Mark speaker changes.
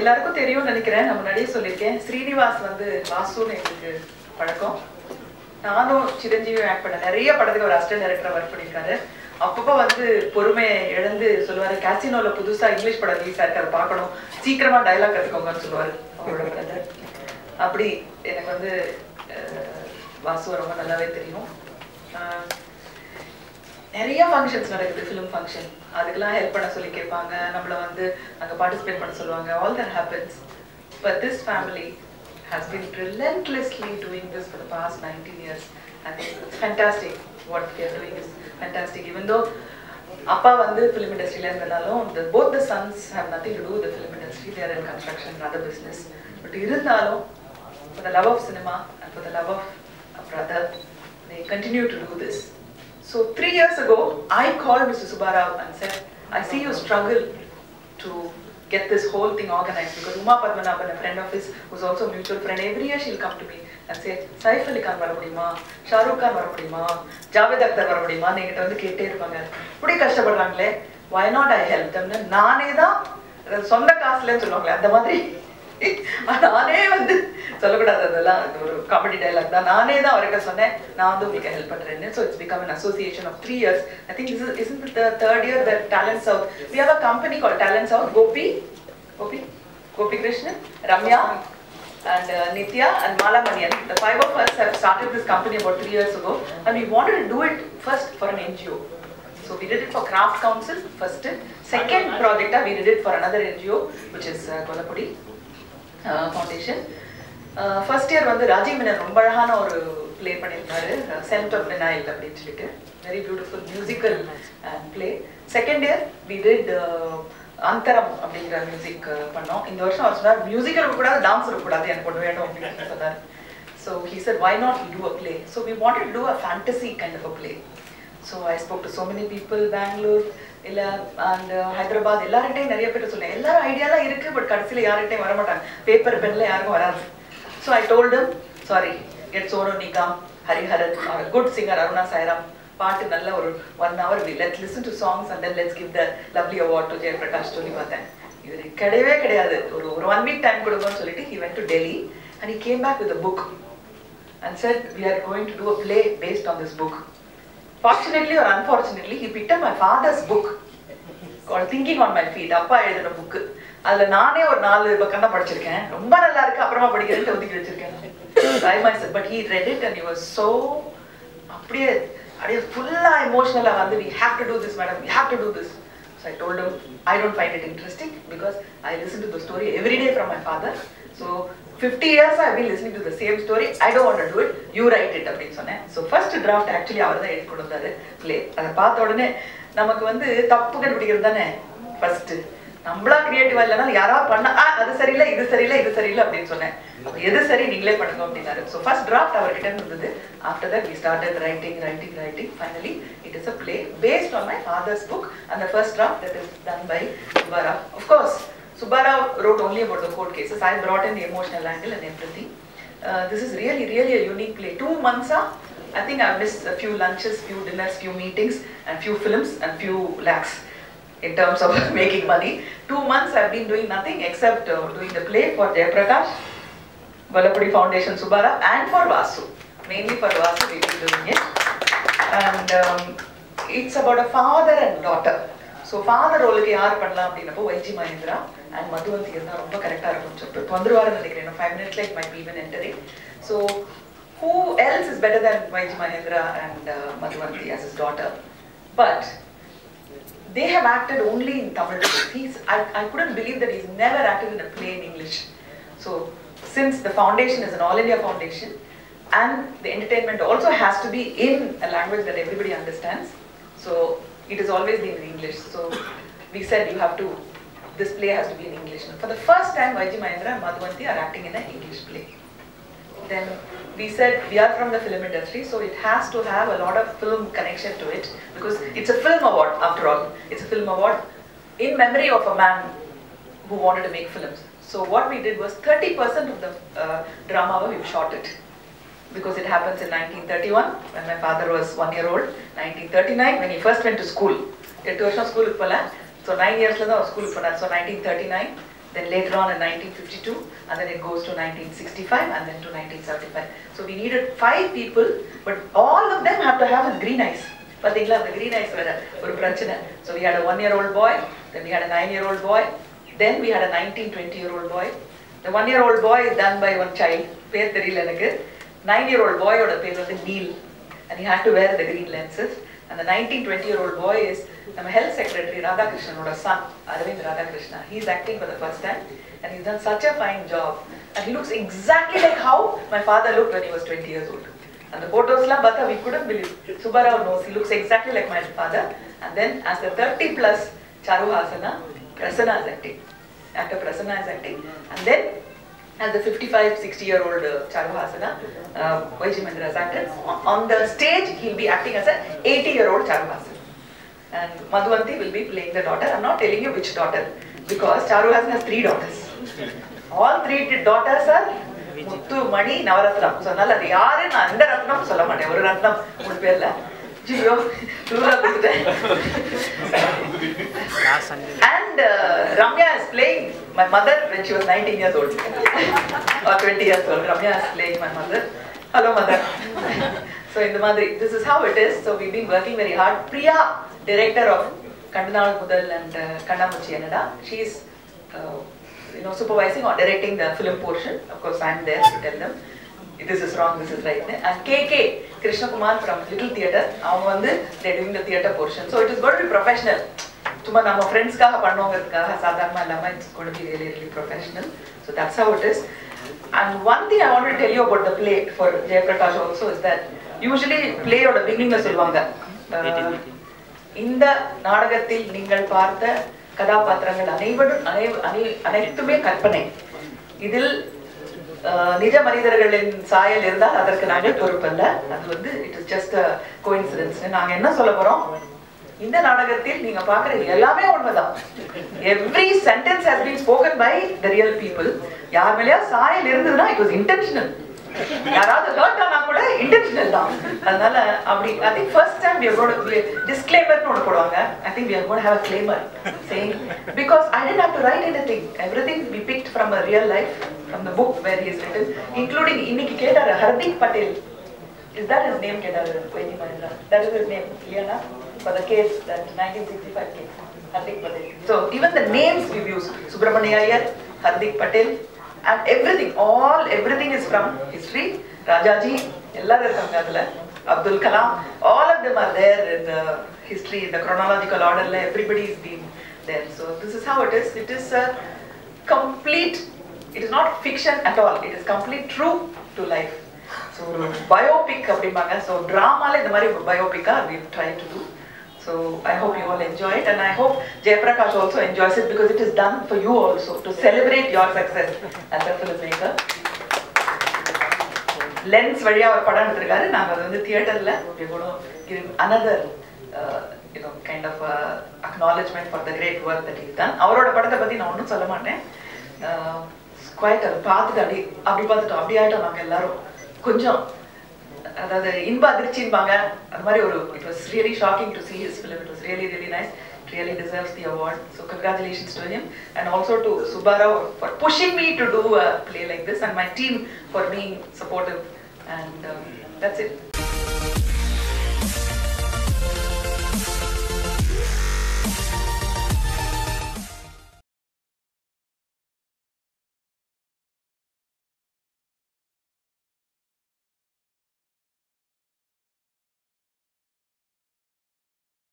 Speaker 1: எல்லாருக்கும் தெரியும்னு நினைக்கிறேன். நான் முன்னாடியே சொல்லியிருக்கேன். ஸ்ரீனிவாஸ் வந்து வாசுன்னு எங்களுக்கு பழக்கம். நானும் சிரஞ்சீவி ஆக்ட் பண்ண நிறைய படத்துக்கு ஒரு அசிஸ்டன்ட் டைரக்டரா ஒர்க் பண்ணியிருக்காரு. அப்பப்போ வந்து பொறுமையை இழந்து சொல்லுவாரு, கேசினோல புதுசா இங்கிலீஷ் படம் ரிலீஸ் ஆயிருக்கு, அதை பார்க்கணும், சீக்கிரமா டைலாக் கற்றுக்கோங்கன்னு சொல்லுவாரு அவரோட பிரதர். அப்படி எனக்கு வந்து வாசுவை ரொம்ப நல்லாவே தெரியும். நிறைய ஃபங்க்ஷன்ஸ் நடக்குது, ஃபிலிம் ஃபங்க்ஷன், அதுக்கெல்லாம் ஹெல்ப் பண்ண சொல்லி கேட்பாங்க, நம்மளை வந்து அங்கே பார்ட்டிசிபேட் பண்ண சொல்லுவாங்க. All that happens. But this family has been relentlessly doing this for the past 19 years. I think it's fantastic. What they are doing is fantastic. Even though Appa vandu film industry la irundhalum, both the sons have nothing to do with the film industry. They are in construction and other business. But irundhalum, for the love of cinema and for the love of a brother, they continue to do this. So 3 years ago, I called Mr. Subbarao and said, I see you struggle to get this whole thing organized, because Uma Padmanabhan, a friend of his, who's also a mutual friend, every year she'll come to me and say, Saif Ali Khan vara mudiyuma, Shah Rukh Khan vara mudiyuma, Javed Akhtar vara mudiyuma, neenga vandu kette irupanga. Pudi kashtapadrangle, why not I help them? Naane da sonda kaasla solluvaanga, andha madri நானே வந்து சொல்லக்கூடாது, அதெல்லாம் ஒரு comedy dialogue தான். நானே தான் அவருக்கு சொன்னேன், நான் வந்து உங்களுக்கு ஹெல்ப் பண்றேன்னு. So it's become an association of 3 years. I think this isn't the third year that Talent South, we have a company called Talent South. Gopi Krishnan, Ramya and Nitya and Mala Manian, the 5 of us have started this company about 3 years ago, and we wanted to do it first for an NGO. So we did it for Craft Council first. Second project we did it for another NGO, which is Kolapudi Foundation. First year வந்து ராஜீவ் மேனன் ரொம்ப அழகான ஒரு play பண்ணியிருந்தாரு, send of டினைல் அப்படின்னு சொல்லிட்டு, very beautiful musical play. Second year we did அந்தரம் அப்படிங்கிற மியூசிக் பண்ணோம். இந்த வருஷம் அவர் சொன்னார், மியூசிக் இருக்கக்கூடாது, டான்ஸ் இருக்கக்கூடாது, எனக்கு ஒன்று வேணும் அப்படின்னு சொன்னார். So he said, why not we do a play? So we wanted to do a fantasy kind of a play. So I spoke to so many people, Bangalore இல்ல அண்ட் ஹைதராபாத், எல்லார்கிட்டையும் நிறைய பேர் சொன்னேன். எல்லாரும் ஐடியாலாம் இருக்கு, பட் கடைசியில் யார்கிட்டையும் வர மாட்டாங்க, பேப்பர் பென்ல யாருக்கும் வராது. So I told them, sorry, get Sonu Nikam, Hariharan, or a good singer Aruna Sairam, பாட்டு நல்ல ஒரு 1 hour let's listen to songs and then let's give the lovely award to Jayaprakash சொல்லி பார்த்தேன். இது கிடையவே கிடையாது, ஒரு 1 week டைம் கொடுங்கன்னு சொல்லிட்டு he went to Delhi and he came back with a book and said, we are going to do a play based on this book. Fortunately or unfortunately, he picked up my father's book called Thinking on My Feet. அப்பா எழுதின book. அதுல நானே ஒரு 4 பக்கம் தான் படிச்சிருக்கேன். ரொம்ப நல்லா இருக்கு, அப்புறமா படிக்கிறேன்னு ஒதுக்கி வச்சிருக்கேன். But he read it and he was so அப்படியே ஃபுல்லா எமோஷனலா வந்து, we have to do this madam, we have to do this. So I told him, I don't find it interesting because I listen to the story every day from my father. So 50 years I've been listening to the same story. I don't want to do it. You write it அப்படின்னு சொன்னேன். So first draft actually அவர் தான் எழுதி கொண்டு வந்தாரு play. அதை பார்த்த உடனே நமக்கு வந்து தப்பு கண்டுபிடிக்கிறது தானே ஃபர்ஸ்ட். நம்மளா கிரியேட்டிவா இல்லைனா யாராவது பண்ணா அது சரியில்லை, இது சரியில்லை, இது சரியில்லை அப்படின்னு சொன்னேன். எது சரி நீங்களே பண்ணுங்க அப்படின்னாரு. ஸோ ஃபர்ஸ்ட் டிராஃப்ட் அவர்கிட்ட இருந்தது. After that we started writing. Finally it is a play based on my father's book, and the first draft that is done by Subbarao. Of course Subbarao wrote only about the court cases. I brought in the emotional angle and everything. This is really a unique play. 2 months I think I've missed a few lunches, few dinners, few meetings and few films and few lakhs in terms of making money. 2 months I've been doing nothing except doing the play for Jayaprakash, Kolapudi Foundation, Subbarao, and for Vasu. Mainly for Vasu we've been doing it. And it's about a father and daughter. So father ரோலுக்கு யார் பண்ணலாம் அப்படின்னப்போ YG Mahindra and Madhuvanti இருந்தா ரொம்ப கரெக்டாக இருக்கும்னு சொல்லிட்டு வந்துருவாருன்னு நினைக்கிறேன். 5 minutes like might be even entering. So who else is better than Vaiji Mahendra and Madhuvanti as his daughter? But they have acted only in Tamil. I couldn't believe that he's never acted in a play in English. So since the foundation is an all India foundation and the entertainment also has to be in a language that everybody understands, so it has always been in English. So we said this play has to be in English. For the first time, Vaiji Mahendra and Madhuvanti are acting in an English play. Then we said we are from the film industry, so it has to have a lot of film connection to it, because it's a film award after all. It's a film award in memory of a man who wanted to make films. So what we did was 30% of the drama we shot it, because it happens in 1931 when my father was 1 year old, 1939 when he first went to school. 8 வருஷம் ஸ்கூலுக்கு போல, so 9 yearsல தான் ஸ்கூலுக்கு போனார். So 1939 then later on in 1952, and then it goes to 1965, and then to 1975. So we needed 5 people, but all of them have to have green eyes. But the green eyes were a So we had a 1-year-old boy, then we had a 9-year-old boy, then we had a 19-20-year-old boy. The 1-year-old boy is done by one child, 9-year-old boy was Neil, and he had to wear the green lenses. And the 19-20-year-old boy is the Health Secretary Radhakrishnan son, Arvind Radhakrishna. He's acting for the first time, and he's done such a fine job. And he looks exactly like how my father looked when he was 20 years old. And the photos, we couldn't believe. Subbarao knows, he looks exactly like my father. And then as the 30 plus Charuhasana, Prasanna is acting. Actor Prasanna is acting. And then as the 55, 60-year-old Charuhasana, Vaiji Mandira is acted. On the stage, he'll be acting as an 80-year-old Charuhasana. And Madhuvanti will be playing the daughter. I'm not telling you which daughter, because Charuhasana has 3 daughters. All 3 daughters are Muthu, Mani, Navaratnam. So, nalla yaru na andha ratnam solla matte. Oru ratnam moonu perla. Jiyo, plural kuduthen. And Ramya is playing my mother when she was 19 years old. Or 20 years old. Ramya is playing my mother. Hello, mother. So, in the Madri, this is how it is. So, we've been working very hard. Priya, director of Kandanal Mudal and Kandamuchi Enada, she is supervising or directing the film portion. Of course, I am there to tell them this is wrong, this is right. And KK Krishna Kumar from Little Theatre, they are doing the theatre portion. So it is going to be professional. Our friends, it's going to be really, really professional. So that's how it is. And one thing I want to tell you about the play for Jayaprakash also is that usually play or the beginning is Solvanga. In the Nadagatil Ningal Partha Kadapatrangal Anaytume Karpane. Idil Nija Maridargal Sayal Irda, other Kanaka Turpanda, and it is just a coincidence. And Angena Solabaron. In the Nadagatil, Ninga Parker, every sentence has been spoken by the real people. Yarmelia Sayal Irda, it was intentional. Intentional. I think first time we are going to be a disclaimer. I think we are going to have a claimer saying, because I didn't have to write anything. Everything we picked from a real life, from the book where he is written, including Inniki Kedar, Hardik Patel. Is that his name, Kedar? That is his name, Liana, for the case, that 1965 case, Hardik Patel. So even the names we've used, Subramania Iyer, Hardik Patel, and everything is from history. Rajaji, Abdul Kalam, all of them are there in the history, in the chronological order, everybody is been there. So this is how it is. It is complete, it is not fiction at all, it is complete true to life. So biopic, so drama biopic we've tried to do. So I hope you all enjoy it, and I hope Jayaprakash also enjoys it, because it is done for you also, to celebrate your success as a filmmaker. Lens vadiya or padam eduthirukaru, naanga vandu theatre la we are going to give him another kind of acknowledgement for the great work that he's done. Avaroda padatha pathi na onnum solla maten. Quite a paathu abbi paathutom abbi aayittom naanga ellarum konjam it was really shocking to see his film. It was really, really nice. It really deserves the award. So congratulations to him, and also to Subbarao for pushing me to do a play like this, and my team for being supportive. And that's it.